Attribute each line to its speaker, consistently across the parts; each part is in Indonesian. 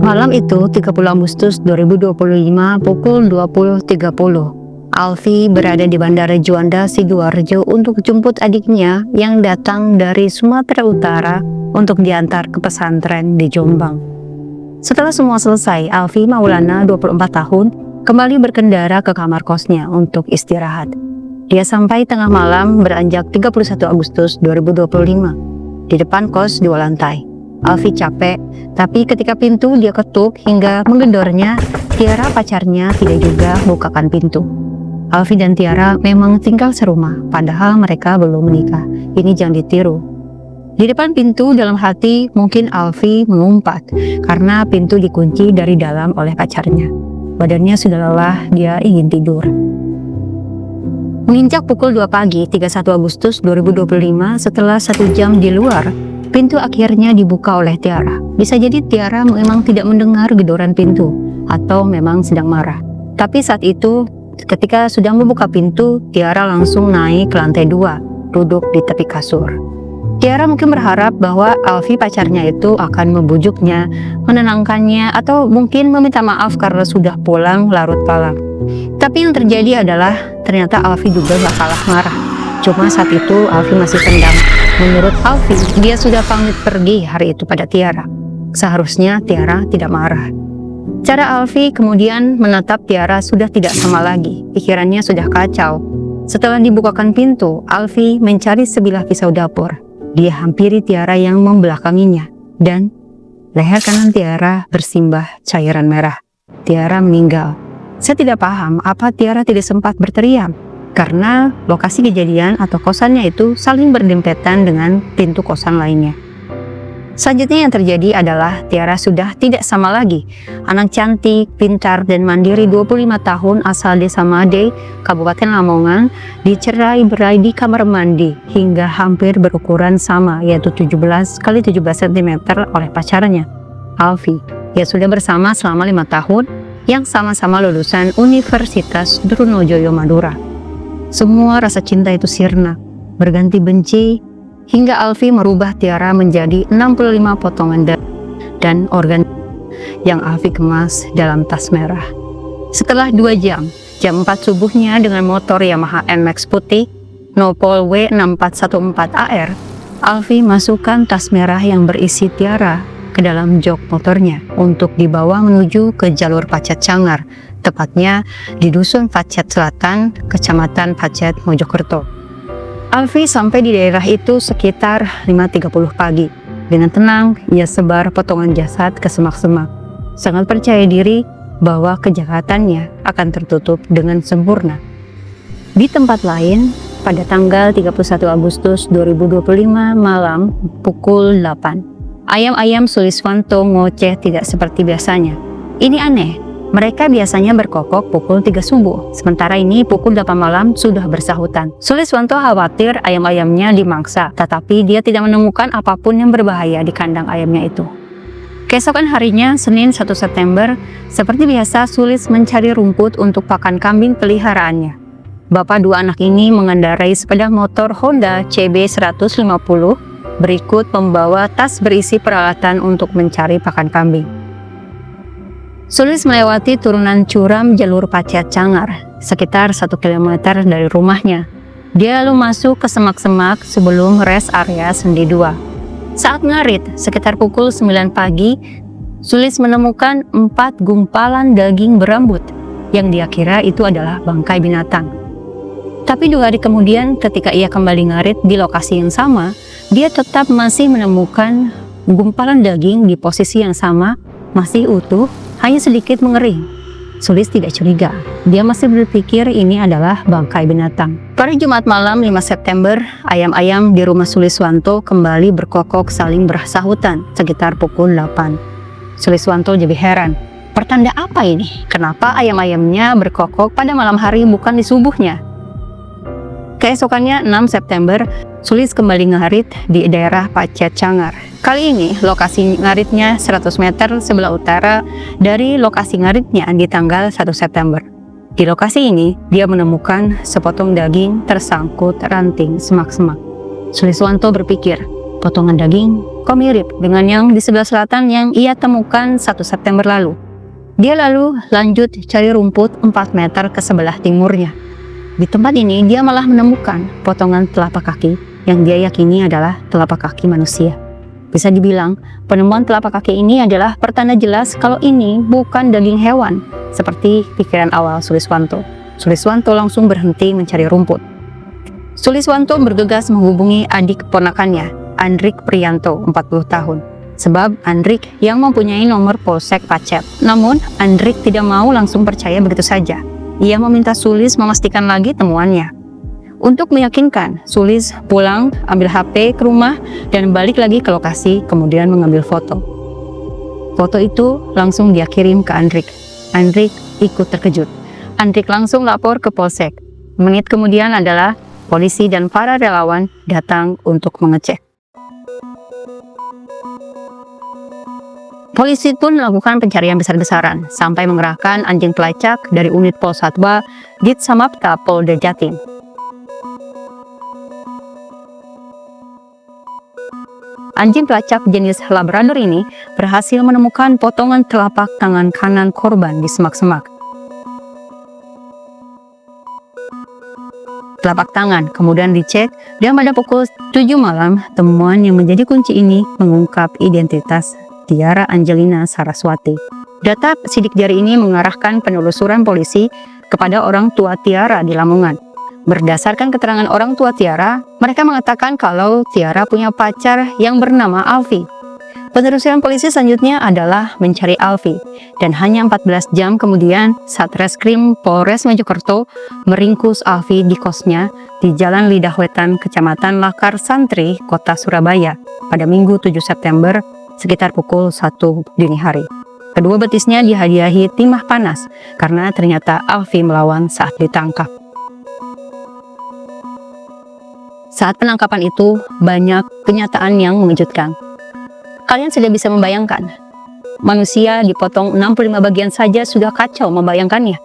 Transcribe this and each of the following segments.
Speaker 1: Malam itu 30 Agustus 2025 pukul 20.30, Alfi berada di Bandara Juanda, Sidoarjo untuk jemput adiknya yang datang dari Sumatera Utara untuk diantar ke pesantren di Jombang. Setelah semua selesai, Alfi Maulana 24 tahun kembali berkendara ke kamar kosnya untuk istirahat. Dia sampai tengah malam beranjak 31 Agustus 2025 di depan kos 2 lantai. Alfi capek, tapi ketika pintu dia ketuk hingga menggedornya, Tiara pacarnya tidak juga bukakan pintu. Alfi dan Tiara memang tinggal serumah, padahal mereka belum menikah. Ini jangan ditiru. Di depan pintu dalam hati mungkin Alfi mengumpat karena pintu dikunci dari dalam oleh pacarnya. Badannya sudah lelah, dia ingin tidur. Menginjak pukul 2 pagi 31 Agustus 2025, setelah 1 jam di luar, pintu akhirnya dibuka oleh Tiara. Bisa jadi Tiara memang tidak mendengar gedoran pintu atau memang sedang marah. Tapi saat itu ketika sudah membuka pintu, Tiara langsung naik ke lantai 2, duduk di tepi kasur. Tiara mungkin berharap bahwa Alfi pacarnya itu akan membujuknya, menenangkannya, atau mungkin meminta maaf karena sudah pulang larut malam. Tapi yang terjadi adalah ternyata Alfi juga gak kalah marah. Cuma saat itu Alfi masih tendang. Menurut Alfi, dia sudah pamit pergi hari itu pada Tiara. Seharusnya Tiara tidak marah. Cara Alfi kemudian menatap Tiara sudah tidak sama lagi. Pikirannya sudah kacau. Setelah dibukakan pintu, Alfi mencari sebilah pisau dapur. Dia hampiri Tiara yang membelakanginya. Dan leher kanan Tiara bersimbah cairan merah. Tiara meninggal. Saya tidak paham apa Tiara tidak sempat berteriak. Karena lokasi kejadian atau kosannya itu saling berdempetan dengan pintu kosan lainnya. Selanjutnya yang terjadi adalah Tiara sudah tidak sama lagi. Anak cantik, pintar, dan mandiri 25 tahun asal desa Made, Kabupaten Lamongan, dicerai-berai di kamar mandi hingga hampir berukuran sama, yaitu 17 x 17 cm oleh pacarnya, Alfi. Ia sudah bersama selama 5 tahun yang sama-sama lulusan Universitas Trunojoyo Madura. Semua rasa cinta itu sirna, berganti benci, hingga Alfi merubah Tiara menjadi 65 potongan dan organ yang Alfi kemas dalam tas merah. Setelah 2 jam, jam 4 subuhnya dengan motor Yamaha NMAX putih, Nopol W6414AR, Alfi masukkan tas merah yang berisi Tiara ke dalam jok motornya untuk dibawa menuju ke jalur Pacet Cangar, tepatnya di Dusun Pacet Selatan, Kecamatan Pacet, Mojokerto. Alfi sampai di daerah itu sekitar 5.30 pagi. Dengan tenang, ia sebar potongan jasad ke semak-semak. Sangat percaya diri bahwa kejahatannya akan tertutup dengan sempurna. Di tempat lain, pada tanggal 31 Agustus 2025 malam pukul 8, ayam-ayam Suliswanto ngoceh tidak seperti biasanya. Ini aneh. Mereka biasanya berkokok pukul 3 subuh, sementara ini pukul 8 malam sudah bersahutan. Suliswanto khawatir ayam-ayamnya dimangsa, tetapi dia tidak menemukan apapun yang berbahaya di kandang ayamnya itu. Keesokan harinya, Senin 1 September, seperti biasa Sulis mencari rumput untuk pakan kambing peliharaannya. Bapak 2 anak ini mengendarai sepeda motor Honda CB 150, berikut membawa tas berisi peralatan untuk mencari pakan kambing. Sulis melewati turunan curam jalur Pacet Cangar, sekitar 1 km dari rumahnya. Dia lalu masuk ke semak-semak sebelum rest area Sendi 2. Saat ngarit, sekitar pukul 9 pagi, Sulis menemukan 4 gumpalan daging berambut, yang dia kira itu adalah bangkai binatang. Tapi 2 hari kemudian, ketika ia kembali ngarit di lokasi yang sama, dia tetap masih menemukan gumpalan daging di posisi yang sama, masih utuh, hanya sedikit mengering. Sulis tidak curiga. Dia masih berpikir ini adalah bangkai binatang. Pada Jumat malam 5 September, ayam-ayam di rumah Suliswanto kembali berkokok saling bersahutan sekitar pukul 8. Suliswanto jadi heran. Pertanda apa ini? Kenapa ayam-ayamnya berkokok pada malam hari bukan di subuhnya? Keesokannya 6 September, Sulis kembali ngarit di daerah Pacet Cangar. Kali ini lokasi ngaritnya 100 meter sebelah utara dari lokasi ngaritnya di tanggal 1 September. Di lokasi ini, dia menemukan sepotong daging tersangkut ranting semak-semak. Suliswanto berpikir, potongan daging Kok mirip dengan yang di sebelah selatan yang ia temukan 1 September lalu. Dia lalu lanjut cari rumput 4 meter ke sebelah timurnya. Di tempat ini dia malah menemukan potongan telapak kaki yang dia yakini adalah telapak kaki manusia. Bisa dibilang, penemuan telapak kaki ini adalah pertanda jelas kalau ini bukan daging hewan, seperti pikiran awal Suliswanto. Suliswanto langsung berhenti mencari rumput. Suliswanto bergegas menghubungi adik keponakannya, Andrik Priyanto, 40 tahun. Sebab Andrik yang mempunyai nomor Polsek Pacet. Namun, Andrik tidak mau langsung percaya begitu saja. Ia meminta Sulis memastikan lagi temuannya. Untuk meyakinkan, Sulis pulang, ambil HP ke rumah, dan balik lagi ke lokasi, kemudian mengambil foto. Foto itu langsung dia kirim ke Andrik. Andrik ikut terkejut. Andrik langsung lapor ke Polsek. Menit kemudian adalah polisi dan para relawan datang untuk mengecek. Polisi pun melakukan pencarian besar-besaran sampai mengerahkan anjing pelacak dari unit Polsatwa Ditsamapta Polda Jatim. Anjing pelacak jenis Labrador ini berhasil menemukan potongan telapak tangan kanan korban di semak-semak. Telapak tangan kemudian dicek dan pada pukul 7 malam temuan yang menjadi kunci ini mengungkap identitas Tiara Angelina Saraswati. Data sidik jari ini mengarahkan penelusuran polisi kepada orang tua Tiara di Lamongan. Berdasarkan keterangan orang tua Tiara, mereka mengatakan kalau Tiara punya pacar yang bernama Alfi. Penelusuran polisi selanjutnya adalah mencari Alfi, dan hanya 14 jam kemudian Satreskrim Polres Mojokerto meringkus Alfi di kosnya di Jalan Lidah Wetan, Kecamatan Lakar Santri, Kota Surabaya pada Minggu 7 September sekitar pukul 1 dini hari. Kedua betisnya dihadiahi timah panas karena ternyata Alfi melawan saat ditangkap. Saat penangkapan itu banyak kenyataan yang mengejutkan. Kalian sudah bisa membayangkan, manusia dipotong 65 bagian saja sudah kacau membayangkannya.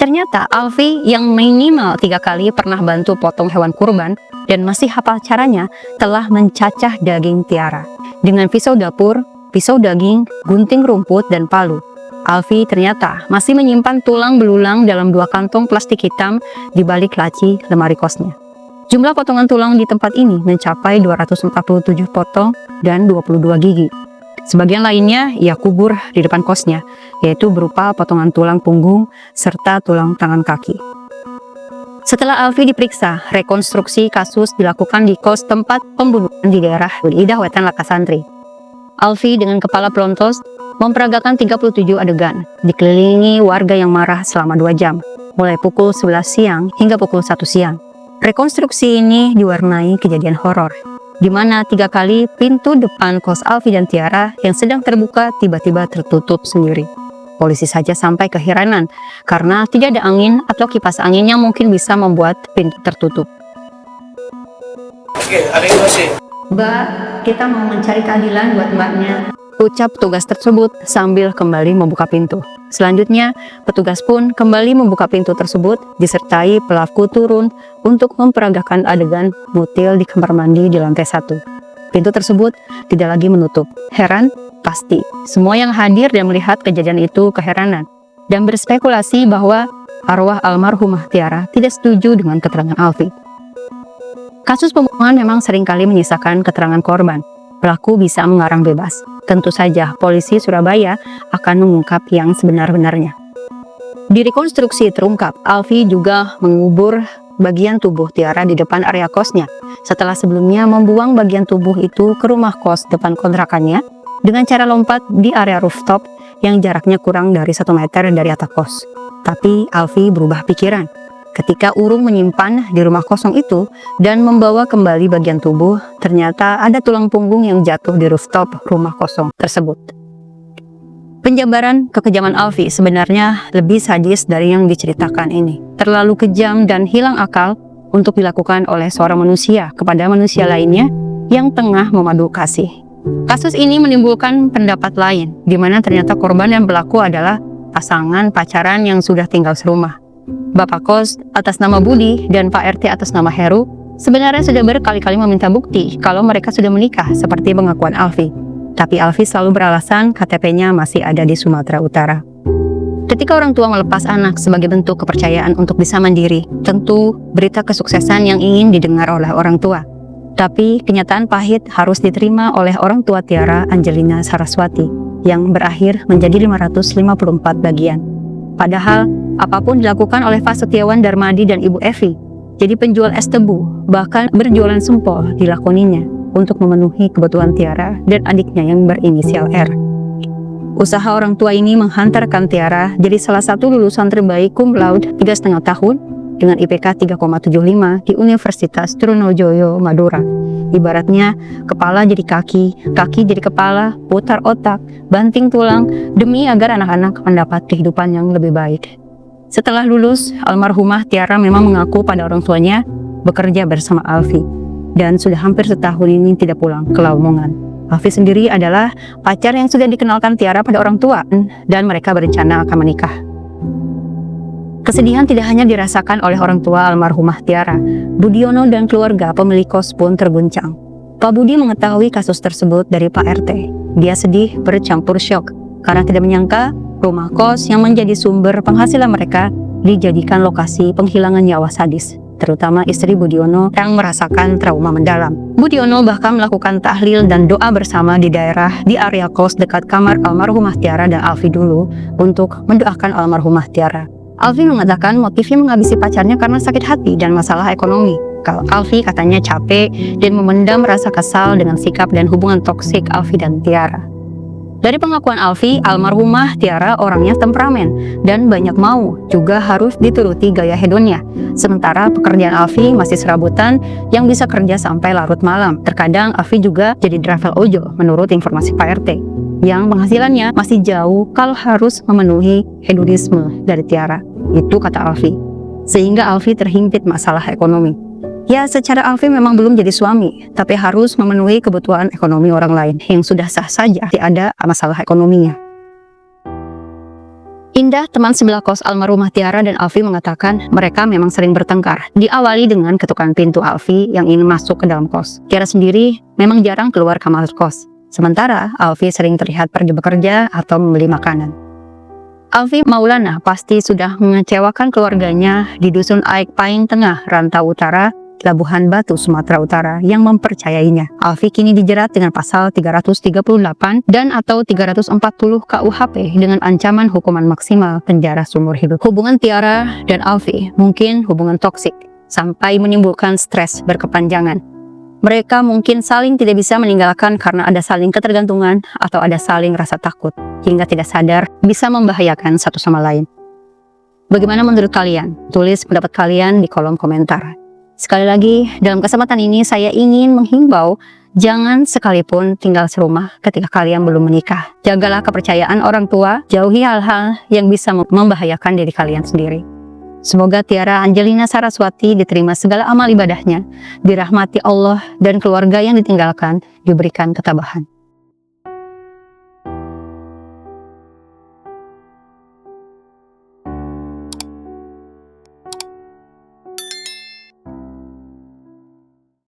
Speaker 1: Ternyata Alfi yang minimal 3 kali pernah bantu potong hewan kurban dan masih hafal caranya telah mencacah daging Tiara. Dengan pisau dapur, pisau daging, gunting rumput, dan palu. Alfi ternyata masih menyimpan tulang belulang dalam 2 kantong plastik hitam di balik laci lemari kosnya. Jumlah potongan tulang di tempat ini mencapai 247 potong dan 22 gigi. Sebagian lainnya ia kubur di depan kosnya, yaitu berupa potongan tulang punggung serta tulang tangan kaki. Setelah Alfi diperiksa, rekonstruksi kasus dilakukan di kos tempat pembunuhan di daerah Lidah Wetan Lakasantri. Alfi dengan kepala pelontos memperagakan 37 adegan, dikelilingi warga yang marah selama 2 jam, mulai pukul 11 siang hingga pukul 1 siang. Rekonstruksi ini diwarnai kejadian horor, di mana 3 kali pintu depan kos Alfi dan Tiara yang sedang terbuka tiba-tiba tertutup sendiri. Polisi saja sampai keheranan karena tidak ada angin atau kipas angin yang mungkin bisa membuat pintu tertutup.
Speaker 2: Oke, ada yang masih.
Speaker 1: Mbak, kita mau mencari keadilan buat mbaknya, ucap petugas tersebut sambil kembali membuka pintu. Selanjutnya, petugas pun kembali membuka pintu tersebut disertai pelaku turun untuk memperagakan adegan mutil di kamar mandi di lantai 1. Pintu tersebut tidak lagi menutup. Heran? Pasti. Semua yang hadir dan melihat kejadian itu keheranan dan berspekulasi bahwa arwah almarhumah Tiara tidak setuju dengan keterangan Alfi. Kasus pembunuhan memang seringkali menyisakan keterangan korban. Pelaku bisa mengarang bebas. Tentu saja polisi Surabaya akan mengungkap yang sebenar-benarnya. Di rekonstruksi terungkap, Alfi juga mengubur bagian tubuh Tiara di depan area kosnya setelah sebelumnya membuang bagian tubuh itu ke rumah kos depan kontrakannya dengan cara lompat di area rooftop yang jaraknya kurang dari 1 meter dari atap kos. Tapi Alfi berubah pikiran ketika urung menyimpan di rumah kosong itu dan membawa kembali bagian tubuh. Ternyata ada tulang punggung yang jatuh di rooftop rumah kosong tersebut. Penjabaran kekejaman Alfi sebenarnya lebih sadis dari yang diceritakan ini. Terlalu kejam dan hilang akal untuk dilakukan oleh seorang manusia kepada manusia lainnya yang tengah memadu kasih. Kasus ini menimbulkan pendapat lain, di mana ternyata korban dan pelaku adalah pasangan pacaran yang sudah tinggal serumah. Bapak kos atas nama Budi dan Pak RT atas nama Heru Sebenarnya sudah berkali-kali meminta bukti kalau mereka sudah menikah seperti pengakuan Alfi. Tapi Alfi selalu beralasan KTP-nya masih ada di Sumatera Utara. Ketika orang tua melepas anak sebagai bentuk kepercayaan untuk bisa mandiri, tentu berita kesuksesan yang ingin didengar oleh orang tua. Tapi kenyataan pahit harus diterima oleh orang tua Tiara, Angelina Saraswati, yang berakhir menjadi 554 bagian. Padahal, apapun dilakukan oleh Pak Setiawan Darmadi dan Ibu Evi, jadi penjual es tebu, bahkan berjualan sempol dilakoninya untuk memenuhi kebutuhan Tiara dan adiknya yang berinisial R. Usaha orang tua ini menghantarkan Tiara jadi salah satu lulusan terbaik cum laude 3,5 tahun dengan IPK 3,75 di Universitas Trunojoyo, Madura. Ibaratnya, kepala jadi kaki, kaki jadi kepala, putar otak, banting tulang, demi agar anak-anak mendapat kehidupan yang lebih baik. Setelah lulus, almarhumah Tiara memang mengaku pada orang tuanya bekerja bersama Alfi, dan sudah hampir setahun ini tidak pulang ke Lamongan. Alfi sendiri adalah pacar yang sudah dikenalkan Tiara pada orang tua, dan mereka berencana akan menikah. Kesedihan tidak hanya dirasakan oleh orang tua almarhumah Tiara, Budiono dan keluarga pemilik kos pun terguncang. Pak Budi mengetahui kasus tersebut dari Pak RT. Dia sedih bercampur syok karena tidak menyangka rumah kos yang menjadi sumber penghasilan mereka dijadikan lokasi penghilangan nyawa sadis, terutama istri Budiono yang merasakan trauma mendalam. Budiono bahkan melakukan tahlil dan doa bersama di area kos dekat kamar almarhumah Tiara dan Alfi dulu untuk mendoakan almarhumah Tiara. Alfi mengatakan motifnya menghabisi pacarnya karena sakit hati dan masalah ekonomi. Kalau Alfi katanya capek dan memendam rasa kesal dengan sikap dan hubungan toksik Alfi dan Tiara. Dari pengakuan Alfi, almarhumah Tiara orangnya temperamen dan banyak mau, juga harus dituruti gaya hedonnya. Sementara pekerjaan Alfi masih serabutan yang bisa kerja sampai larut malam. Terkadang Alfi juga jadi travel ojol menurut informasi Pak RT, yang penghasilannya masih jauh kalau harus memenuhi hedonisme dari Tiara. Itu kata Alfi. Sehingga Alfi terhimpit masalah ekonomi. Ya, secara Alfi memang belum jadi suami, tapi harus memenuhi kebutuhan ekonomi orang lain yang sudah sah saja tidak ada masalah ekonominya. Indah, teman sebelah kos almarhumah Tiara dan Alfi, mengatakan mereka memang sering bertengkar. Diawali dengan ketukan pintu Alfi yang ingin masuk ke dalam kos. Tiara sendiri memang jarang keluar kamar kos. Sementara Alfi sering terlihat pergi bekerja atau membeli makanan. Alfi Maulana pasti sudah mengecewakan keluarganya di Dusun Aik Paing Tengah, Rantau Utara, Labuhan Batu, Sumatera Utara yang mempercayainya. Alfi kini dijerat dengan pasal 338 dan atau 340 KUHP dengan ancaman hukuman maksimal penjara seumur hidup. Hubungan Tiara dan Alfi mungkin hubungan toksik sampai menimbulkan stres berkepanjangan. Mereka mungkin saling tidak bisa meninggalkan karena ada saling ketergantungan atau ada saling rasa takut hingga tidak sadar bisa membahayakan satu sama lain. Bagaimana menurut kalian? Tulis pendapat kalian di kolom komentar. Sekali lagi, dalam kesempatan ini saya ingin menghimbau, jangan sekalipun tinggal serumah ketika kalian belum menikah. Jagalah kepercayaan orang tua, jauhi hal-hal yang bisa membahayakan diri kalian sendiri. Semoga Tiara Angelina Saraswati diterima segala amal ibadahnya, dirahmati Allah dan keluarga yang ditinggalkan diberikan ketabahan.